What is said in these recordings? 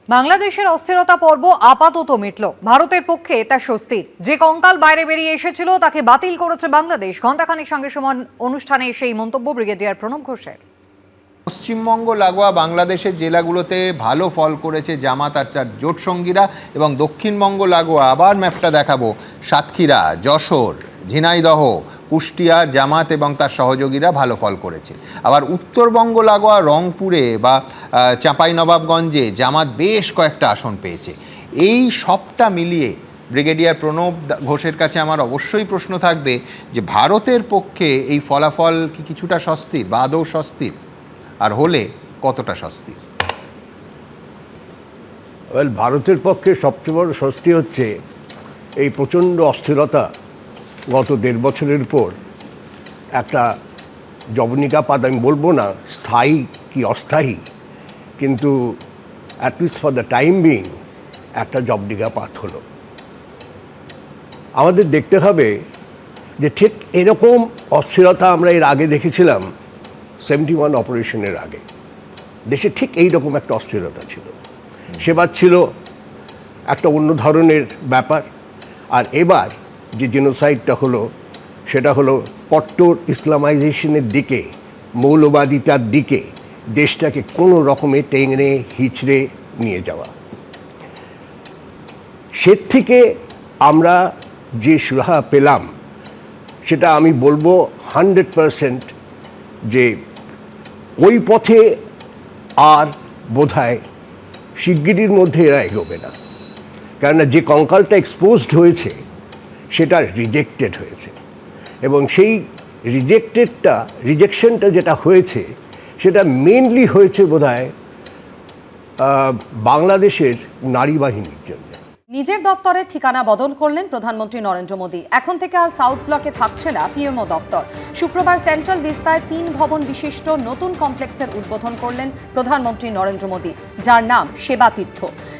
বাংলাদেশের অস্থিরতা পর্ব আপাতত মিটল। ভারতের পক্ষে তা স্বস্তির। যে কঙ্কাল বাইরে বেরিয়ে এসেছিল তাকে বাতিল করেছে বাংলাদেশ। ঘণ্টাখানেক সঙ্গে সমান অনুষ্ঠানে সেই মন্তব্য ব্রিগেডিয়ার প্রণব ঘোষের। পশ্চিমবঙ্গ লাগোয়া বাংলাদেশের জেলাগুলোতে ভালো ফল করেছে জামাত আর তার জোট সঙ্গীরা, এবং দক্ষিণবঙ্গ লাগোয়া আবার ম্যাপটা দেখাবো, সাতক্ষীরা, যশোর, ঝিনাইদহ, কুষ্টিয়া জামাত এবং তার সহযোগীরা ভালো ফল করেছে। আবার উত্তরবঙ্গ লাগোয়া রংপুরে বা চাঁপাইনবাবগঞ্জে জামাত বেশ কয়েকটা আসন পেয়েছে। এই সবটা মিলিয়ে ব্রিগেডিয়ার প্রণব ঘোষের কাছে আমার অবশ্যই প্রশ্ন থাকবে যে ভারতের পক্ষে এই ফলাফল কি কিছুটা স্বস্তির বা আদৌ স্বস্তির, আর হলে কতটা স্বস্তির? ভারতের পক্ষে সবচেয়ে বড় স্বস্তি হচ্ছে এই প্রচণ্ড অস্থিরতা গত 1.5 বছরের পর একটা জবনিকাপাত, আমি বলবো না স্থায়ী কি অস্থায়ী, কিন্তু at least for the time being একটা জবনিকাপাত হলো। আমাদের দেখতে হবে যে ঠিক এরকম অস্থিরতা আমরা এর আগে দেখেছিলাম 71 অপারেশনের আগে। দেশে ঠিক এই রকম একটা অস্থিরতা ছিল, সেবার ছিল একটা অন্য ধরনের ব্যাপার। আর এবার যে জেনোসাইডটা হলো সেটা হলো কট্টর ইসলামাইজেশনের দিকে, মৌলবাদিতার দিকে দেশটাকে কোনো রকমে টেংরে হিচড়ে নিয়ে যাওয়া। সে থেকে আমরা যে সুরাহা পেলাম সেটা আমি বলবো 100% যে ওই পথে আর বোধহয় শিগগিরির মধ্যে এরা এগোবে না। কেননা যে কঙ্কালটা এক্সপোজড হয়েছে সেটা রিজেক্টেড হয়েছে, এবং সেই রিজেকশনটা যেটা হয়েছে সেটা মেনলি হয়েছে বোধহয় বাংলাদেশের নারী বাহিনীর জন্য। নিজের দফতরের ঠিকানা বদল করলেন প্রধানমন্ত্রী নরেন্দ্র মোদী। এখন থেকে আর সাউথ ব্লকে থাকছে না পিএমও দফতর। শুক্রবার সেন্ট্রাল ভিস্তায় 3 ভবন বিশিষ্ট নতুন কমপ্লেক্সের উদ্বোধন করলেন প্রধানমন্ত্রী নরেন্দ্র মোদী, যার নাম সেবাতীর্থ।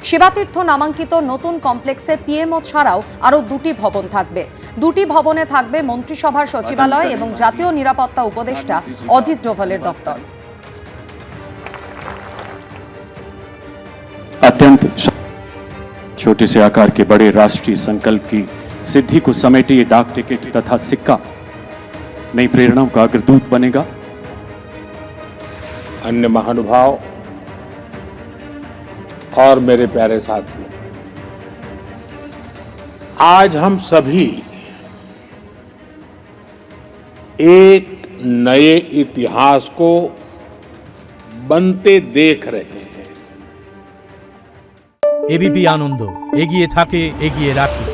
সেবাতীর্থ নামাঙ্কিত নতুন কমপ্লেক্সে পিএমও ছাড়াও আরও 2টি ভবন থাকবে। 2টি ভবনে থাকবে মন্ত্রিসভার সচিবালয় এবং জাতীয় নিরাপত্তা উপদেষ্টা অজিত ডোভালের দফতর। छोटे से आकार के बड़े राष्ट्रीय संकल्प की सिद्धि को समेटे ये डाक टिकट तथा सिक्का नई प्रेरणाओं का अग्रदूत बनेगा। अन्य महानुभाव और मेरे प्यारे साथियों, आज हम सभी एक नए इतिहास को बनते देख रहे हैं। एबीपी आनंद एगिए थाके एगिए राखी।